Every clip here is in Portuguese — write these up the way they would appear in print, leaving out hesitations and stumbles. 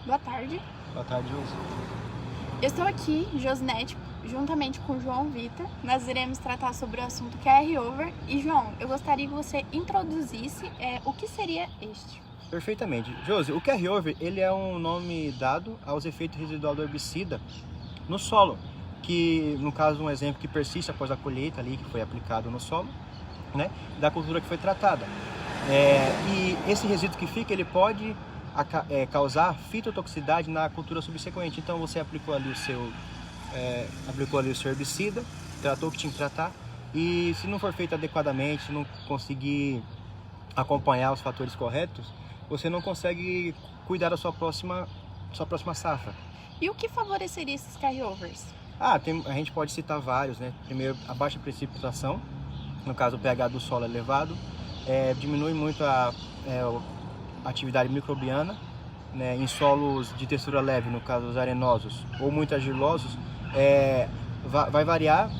Boa tarde. Boa tarde, Josi. Eu estou aqui, Josnete, juntamente com o João Vitor. Nós iremos tratar sobre o assunto carry-over. E, João, eu gostaria que você introduzisse o que seria este. Perfeitamente. Josi, o carry-over ele é um nome dado aos efeitos residuais do herbicida no solo, que, no caso, um exemplo que persiste após a colheita ali, que foi aplicado no solo, né, da cultura que foi tratada. E esse resíduo que fica, ele pode causar fitotoxicidade na cultura subsequente. Então você aplicou ali o seu herbicida, tratou o que tinha que tratar, e se não for feito adequadamente, se não conseguir acompanhar os fatores corretos, você não consegue cuidar da sua próxima safra. E o que favoreceria esses carry-overs? A gente pode citar vários, né? Primeiro, a baixa precipitação, no caso o pH do solo elevado, diminui muito a atividade microbiana, né? Em solos de textura leve, no caso os arenosos ou muito argilosos, vai variar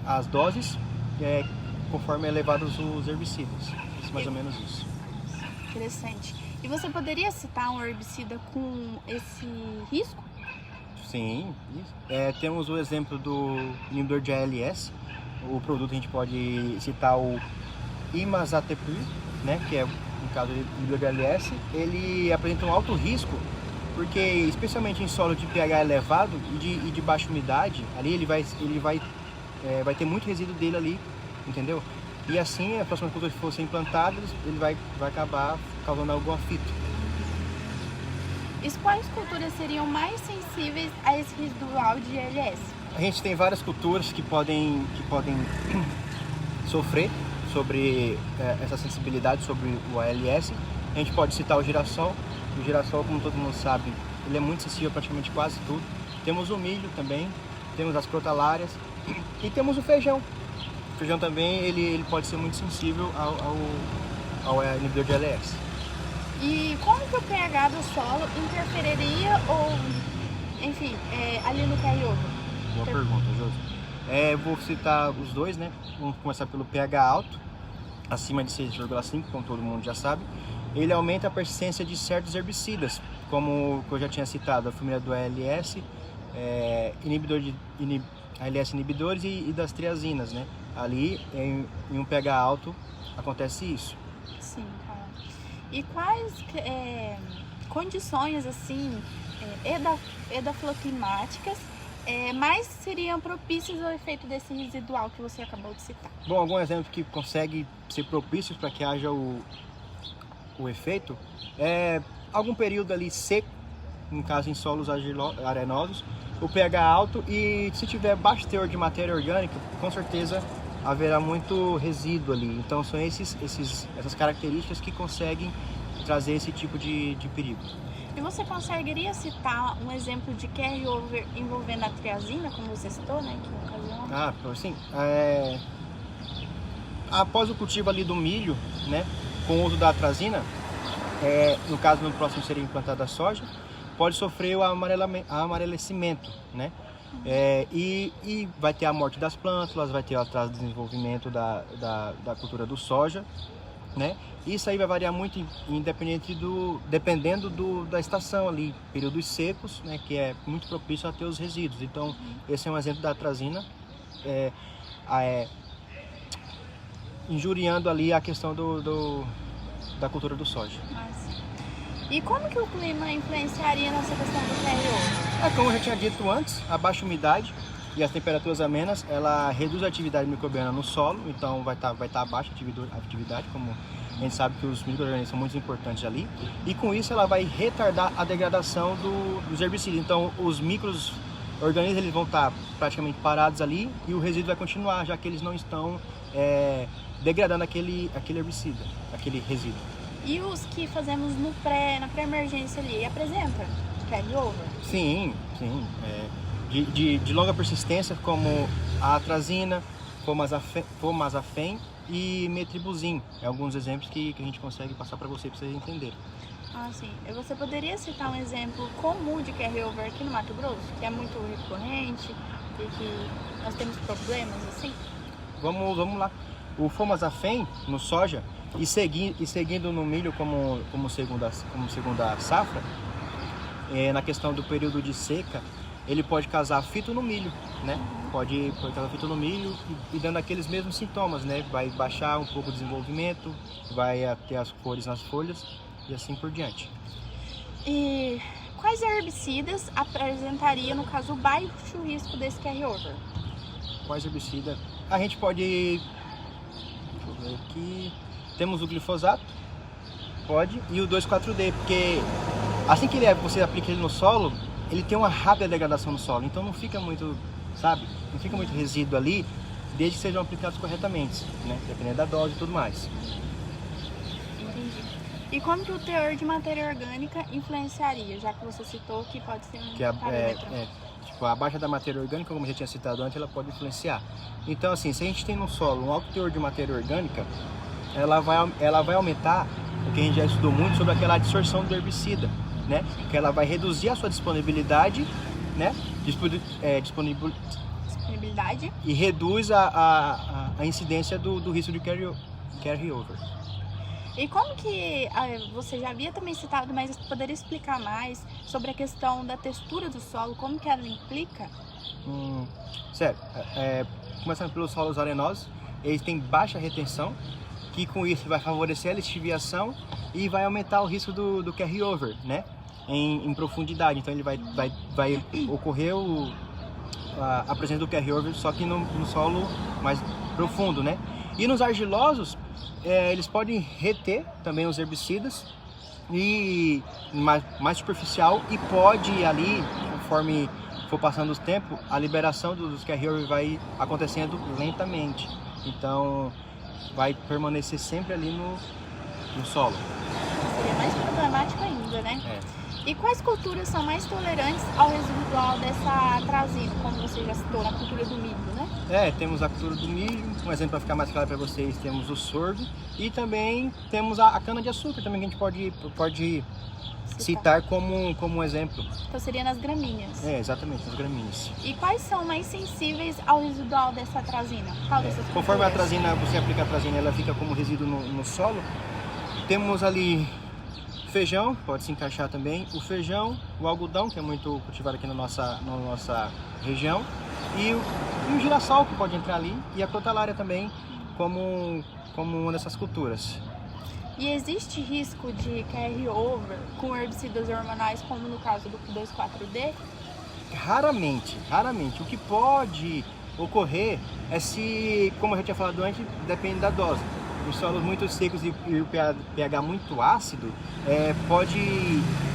as doses conforme elevados os herbicidas. Mais ou menos isso. Interessante. E você poderia citar um herbicida com esse risco? Sim. Temos o exemplo do inibidor de ALS. O produto a gente pode citar o Imazatepur, né, que é, no caso, o inibidor de ALS. Ele apresenta um alto risco, porque especialmente em solo de pH elevado e de baixa umidade, ali ele vai ter muito resíduo dele ali, entendeu? E assim, a próxima cultura que for ser implantada, ele vai acabar causando algum fito. E quais culturas seriam mais sensíveis a esse residual de ALS? A gente tem várias culturas que podem sofrer sobre essa sensibilidade sobre o ALS. A gente pode citar o girassol. O girassol, como todo mundo sabe, ele é muito sensível a praticamente quase tudo. Temos o milho também, temos as crotalárias e temos o feijão. O feijão também ele pode ser muito sensível ao inibidor de ALS. E como que o pH do solo interferiria ali no carry-over? Boa pergunta, Josi. Vou citar os dois, né? Vamos começar pelo pH alto, acima de 6,5, como todo mundo já sabe. Ele aumenta a persistência de certos herbicidas, como eu já tinha citado, a família do ALS, ALS inibidores e das triazinas, né? Ali, em um pH alto, acontece isso. Sim, cara. E quais condições, assim, edafloclimáticas mais seriam propícias ao efeito desse residual que você acabou de citar? Bom, algum exemplo que consegue ser propício para que haja o efeito algum período ali seco, no caso em solos arenosos, o pH alto, e se tiver baixo teor de matéria orgânica, com certeza haverá muito resíduo ali. Então são essas características que conseguem trazer esse tipo de perigo. E você conseguiria citar um exemplo de carry-over envolvendo a triazina, como você citou, né, que ocasiona? Sim. Após o cultivo ali do milho, né, com o uso da atrazina, no caso no próximo seria implantada a soja, pode sofrer o amarelecimento, né? E vai ter a morte das plântulas, vai ter o atraso do desenvolvimento da cultura do soja, né? Isso aí vai variar muito dependendo da estação ali, períodos secos, né, que é muito propício a ter os resíduos. Então, esse é um exemplo da atrazina, injuriando ali a questão da cultura do soja. E como que o clima influenciaria nessa questão do carry-over? Como eu já tinha dito antes, a baixa umidade e as temperaturas amenas, ela reduz a atividade microbiana no solo, então vai estar baixa a atividade, como a gente sabe que os micro-organismos são muito importantes ali, e com isso ela vai retardar a degradação dos herbicidas. Então os micro-organismos eles vão estar praticamente parados ali e o resíduo vai continuar, já que eles não estão degradando aquele herbicida, aquele resíduo. E os que fazemos na pré-emergência ali, apresenta carry-over? Sim. De longa persistência, como a atrazina, Fomazafem e Metribuzin. Alguns exemplos que a gente consegue passar para vocês entenderem. Sim. E você poderia citar um exemplo comum de carry-over aqui no Mato Grosso, que é muito recorrente e que nós temos problemas assim? Vamos lá. O Fomazafem no soja e seguindo no milho como segunda safra, na questão do período de seca, ele pode causar fito no milho, né? Pode causar fito no milho e dando aqueles mesmos sintomas, né? Vai baixar um pouco o desenvolvimento, vai ter as cores nas folhas e assim por diante. E quais herbicidas apresentaria, no caso, o baixo risco desse carryover? Quais herbicidas? A gente pode... Deixa eu ver aqui... Temos o glifosato, pode, e o 2,4-D, porque assim que você aplica ele no solo, ele tem uma rápida degradação no solo, então não fica muito, sabe? Não fica muito resíduo ali, desde que sejam aplicados corretamente, né? Dependendo da dose e tudo mais. Entendi. E como que o teor de matéria orgânica influenciaria, já que você citou que pode ser um parâmetro? Tipo, a baixa da matéria orgânica, como eu já tinha citado antes, ela pode influenciar. Então, assim, se a gente tem no solo um alto teor de matéria orgânica, ela vai aumentar o que a gente já estudou muito sobre aquela absorção do herbicida, né? Que ela vai reduzir a sua disponibilidade, né? Disponibilidade. E reduz a incidência do risco de carryover. E como que, você já havia também citado, mas poderia explicar mais sobre a questão da textura do solo, como que ela implica? Certo. Começando pelos solos arenosos, eles têm baixa retenção, que com isso vai favorecer a lixiviação e vai aumentar o risco do carryover, né? Em profundidade. Então ele vai ocorrer a presença do carryover, só que no solo mais profundo, né? E nos argilosos, eles podem reter também os herbicidas e mais superficial, e pode ali, conforme for passando o tempo, a liberação dos carryover vai acontecendo lentamente. Então vai permanecer sempre ali no solo. Seria mais problemático ainda, né? E quais culturas são mais tolerantes ao residual dessa atrazina, como você já citou, na cultura do milho, né? Temos a cultura do milho, um exemplo para ficar mais claro para vocês, temos o sorgo e também temos a cana-de-açúcar também, que a gente pode citar como um exemplo. Então seria nas gramíneas. Exatamente, nas gramíneas. E quais são mais sensíveis ao residual dessa atrazina? Qual dessas Conforme a culturas? atrazina, você aplica a atrazina, ela fica como resíduo no solo. Temos ali feijão, pode se encaixar também, o feijão, o algodão, que é muito cultivado aqui na nossa região, e o girassol, que pode entrar ali, e a crotalária também, como uma dessas culturas. E existe risco de carryover com herbicidas hormonais, como no caso do 2,4-D? Raramente. O que pode ocorrer é se, como eu já tinha falado antes, depende da dose. Os solos muito secos e o pH muito ácido, pode,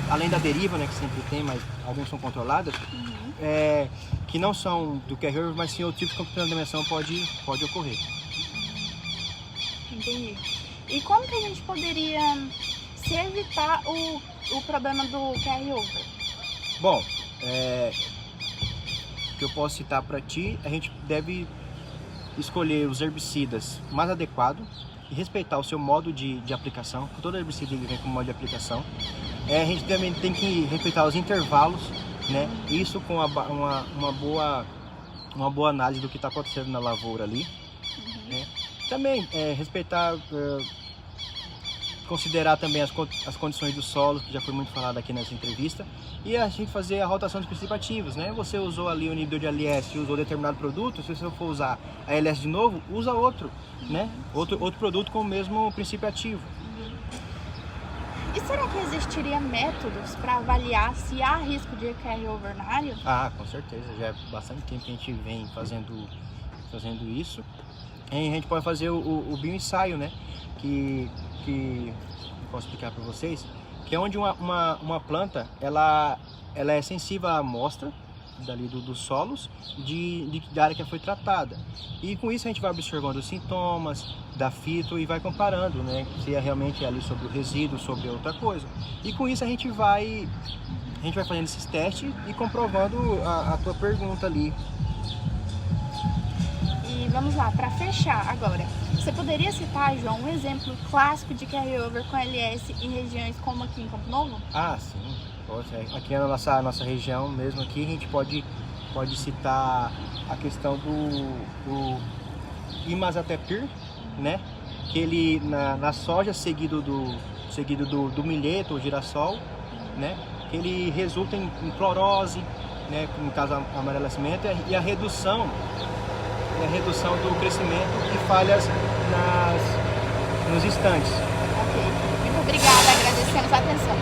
além da deriva, né, que sempre tem, mas algumas são controladas, que não são do carryover, mas sim outro tipo de contaminação pode ocorrer. Entendi. E como que a gente poderia se evitar o problema do carryover? Bom, o que eu posso citar para ti, a gente deve escolher os herbicidas mais adequados e respeitar o seu modo de aplicação. Todo herbicida ele vem com modo de aplicação. A gente também tem que respeitar os intervalos, né? Isso com uma boa análise do que está acontecendo na lavoura ali. Né? Também respeitar, considerar também as condições do solo, que já foi muito falado aqui nessa entrevista, e a gente fazer a rotação dos princípios ativos, né? Você usou ali o inibidor de ALS, usou determinado produto, se você for usar a ALS de novo, usa outro, né? Outro produto com o mesmo princípio ativo. E será que existiria métodos para avaliar se há risco de carryover na área? Com certeza, já é bastante tempo que a gente vem fazendo isso. E a gente pode fazer o bioensaio, né? Que eu posso explicar para vocês, que é onde uma planta ela é sensível à amostra dali dos solos da área que foi tratada, e com isso a gente vai observando os sintomas da fito e vai comparando, né, se é realmente ali sobre o resíduo, sobre outra coisa, e com isso a gente vai fazendo esses testes e comprovando a tua pergunta ali. E vamos lá, para fechar agora, você poderia citar, João, um exemplo clássico de carryover com LS em regiões como aqui em Campo Novo? Sim. Aqui na nossa região mesmo, aqui a gente pode citar a questão do Imazatepir, né? Que ele na soja seguido do milheto ou girassol, né? que ele resulta em clorose, né, no caso amarelecimento, e a redução do crescimento e falhas nos estantes. Ok. Muito obrigada, agradecemos a atenção.